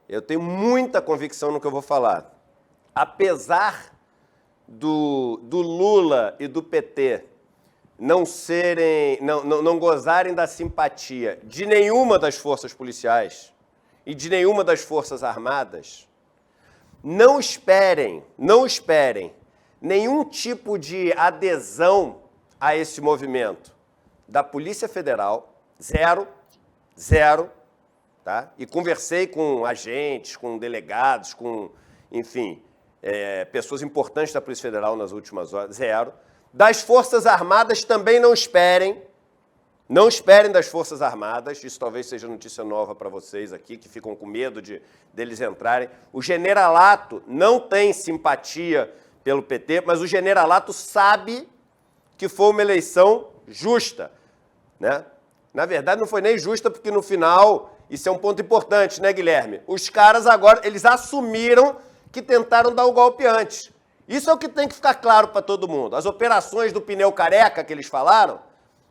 Eu tenho muita convicção no que eu vou falar. Apesar do Lula e do PT não gozarem da simpatia de nenhuma das forças policiais e de nenhuma das forças armadas, não esperem nenhum tipo de adesão a esse movimento da Polícia Federal, zero, tá? E conversei com agentes, com delegados, com, enfim, pessoas importantes da Polícia Federal nas últimas horas, zero. Das Forças Armadas também não esperem das Forças Armadas, isso talvez seja notícia nova para vocês aqui, que ficam com medo deles entrarem. O generalato não tem simpatia pelo PT, mas o generalato sabe que foi uma eleição justa, né? Na verdade, não foi nem justa, porque no final, isso é um ponto importante, né, Guilherme? Os caras agora, eles assumiram que tentaram dar o golpe antes. Isso é o que tem que ficar claro para todo mundo. As operações do pneu careca que eles falaram,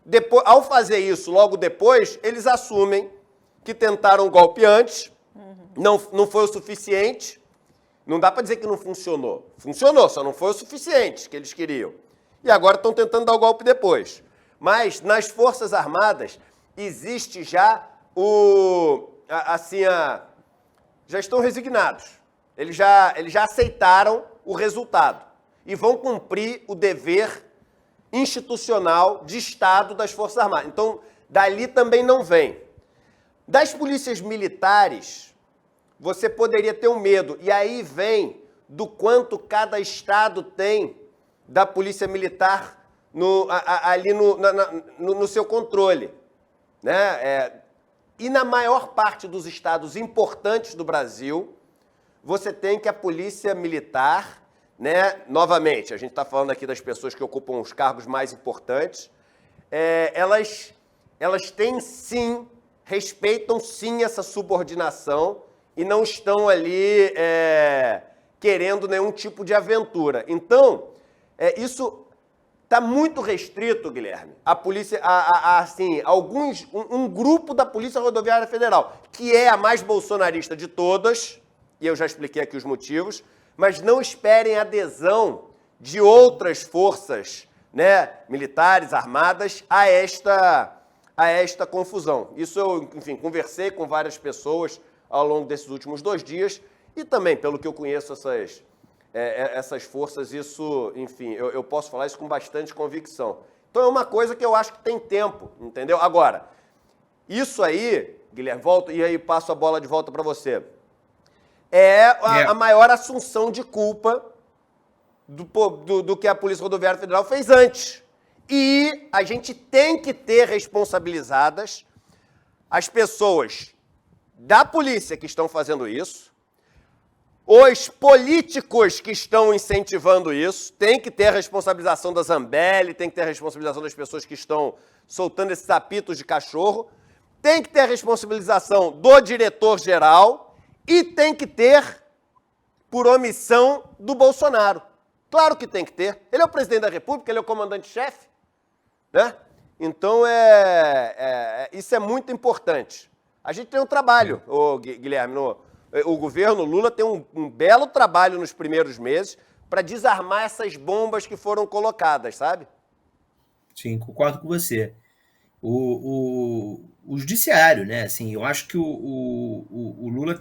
depois, ao fazer isso logo depois, eles assumem que tentaram o golpe antes, não foi o suficiente. Não dá para dizer que não funcionou. Funcionou, só não foi o suficiente que eles queriam. E agora estão tentando dar o golpe depois. Mas nas Forças Armadas existe já já estão resignados. Eles já aceitaram o resultado e vão cumprir o dever institucional de Estado das Forças Armadas. Então, dali também não vem. Das polícias militares, você poderia ter um medo, e aí vem do quanto cada Estado tem da polícia militar ali no seu controle, né? E na maior parte dos estados importantes do Brasil, você tem que a polícia militar, né? Novamente, a gente está falando aqui das pessoas que ocupam os cargos mais importantes, elas têm sim, respeitam sim essa subordinação e não estão ali querendo nenhum tipo de aventura. Então, isso está muito restrito, Guilherme, a polícia, assim, um grupo da Polícia Rodoviária Federal, que é a mais bolsonarista de todas, e eu já expliquei aqui os motivos, mas não esperem adesão de outras forças, né, militares, armadas, a esta confusão. Isso eu, enfim, conversei com várias pessoas ao longo desses últimos 2 dias e também, pelo que eu conheço essas forças, isso, enfim, eu posso falar isso com bastante convicção. Então é uma coisa que eu acho que tem tempo, entendeu? Agora, isso aí, Guilherme, volto e aí passo a bola de volta para você. A maior assunção de culpa do que a Polícia Rodoviária Federal fez antes. E a gente tem que ter responsabilizadas as pessoas da polícia que estão fazendo isso, os políticos que estão incentivando isso, tem que ter a responsabilização da Zambelli, tem que ter a responsabilização das pessoas que estão soltando esses apitos de cachorro, tem que ter a responsabilização do diretor-geral e tem que ter, por omissão, do Bolsonaro. Claro que tem que ter. Ele é o presidente da República, ele é o comandante-chefe, né? Então, isso é muito importante. A gente tem um trabalho, Guilherme, o governo Lula tem um belo trabalho nos primeiros meses para desarmar essas bombas que foram colocadas, sabe? Sim, concordo com você. O judiciário, né? Assim, eu acho que o Lula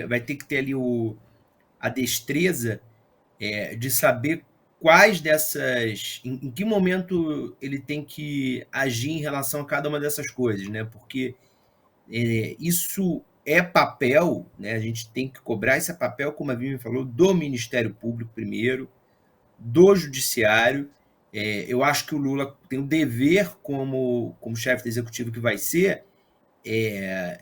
vai ter que ter ali a destreza de saber quais dessas, em que momento ele tem que agir em relação a cada uma dessas coisas, né? Porque isso é papel, né? A gente tem que cobrar esse papel, como a Vivian falou, do Ministério Público primeiro, do Judiciário. Eu acho que o Lula tem o dever, como chefe do executivo que vai ser,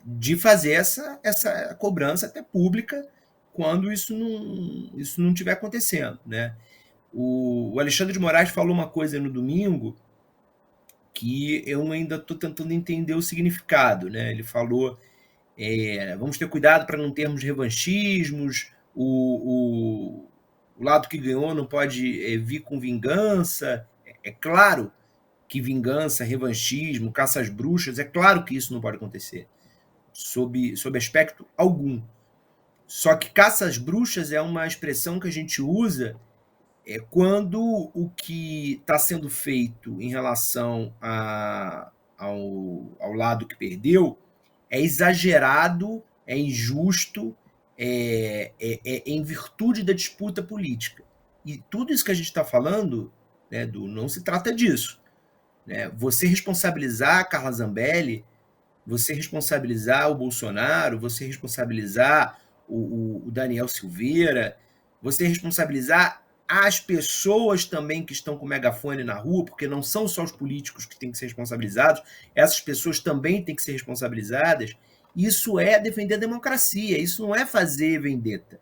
de fazer essa cobrança até pública quando isso não estiver acontecendo, né? O Alexandre de Moraes falou uma coisa no domingo que eu ainda estou tentando entender o significado, né? Ele falou: vamos ter cuidado para não termos revanchismos, o lado que ganhou não pode vir com vingança. É claro que vingança, revanchismo, caça às bruxas, é claro que isso não pode acontecer, sob aspecto algum. Só que caça às bruxas é uma expressão que a gente usa quando o que está sendo feito em relação ao lado que perdeu é exagerado, é injusto, é em virtude da disputa política. E tudo isso que a gente está falando, né, não se trata disso. Né? Você responsabilizar a Carla Zambelli, você responsabilizar o Bolsonaro, você responsabilizar o Daniel Silveira, você responsabilizar as pessoas também que estão com o megafone na rua, porque não são só os políticos que têm que ser responsabilizados, essas pessoas também têm que ser responsabilizadas. Isso é defender a democracia, isso não é fazer vendetta.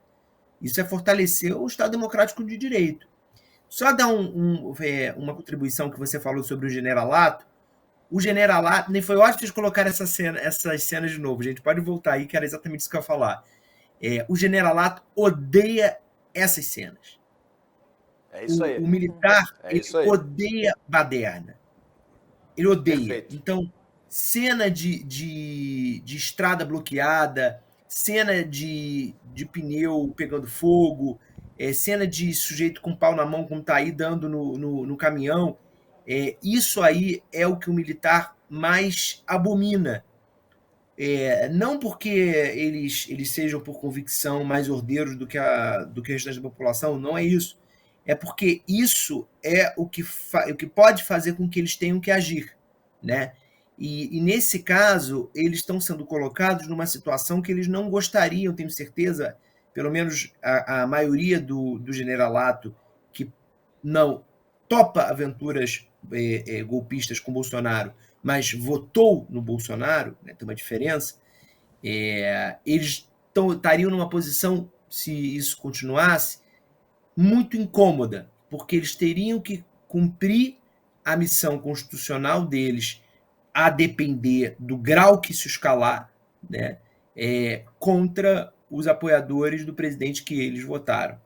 Isso é fortalecer o Estado Democrático de Direito. Só dar uma contribuição que você falou sobre o generalato. O generalato, nem foi ótimo vocês colocar essas cenas de novo, gente. Pode voltar aí, que era exatamente isso que eu ia falar. O generalato odeia essas cenas. É isso aí. O militar, ele odeia baderna. Ele odeia. Perfeito. Então, cena de estrada bloqueada, cena de pneu pegando fogo, cena de sujeito com pau na mão, como tá aí dando no caminhão, isso aí é o que o militar mais abomina. Não porque eles sejam, por convicção, mais ordeiros do que o restante da população, não é isso. É porque isso é o que pode fazer com que eles tenham que agir. Né? E nesse caso, eles estão sendo colocados numa situação que eles não gostariam, tenho certeza, pelo menos a maioria do generalato, que não topa aventuras golpistas com Bolsonaro, mas votou no Bolsonaro, né, tem uma diferença, eles estariam numa posição, se isso continuasse, muito incômoda, porque eles teriam que cumprir a missão constitucional deles, a depender do grau que se escalar, né, contra os apoiadores do presidente que eles votaram.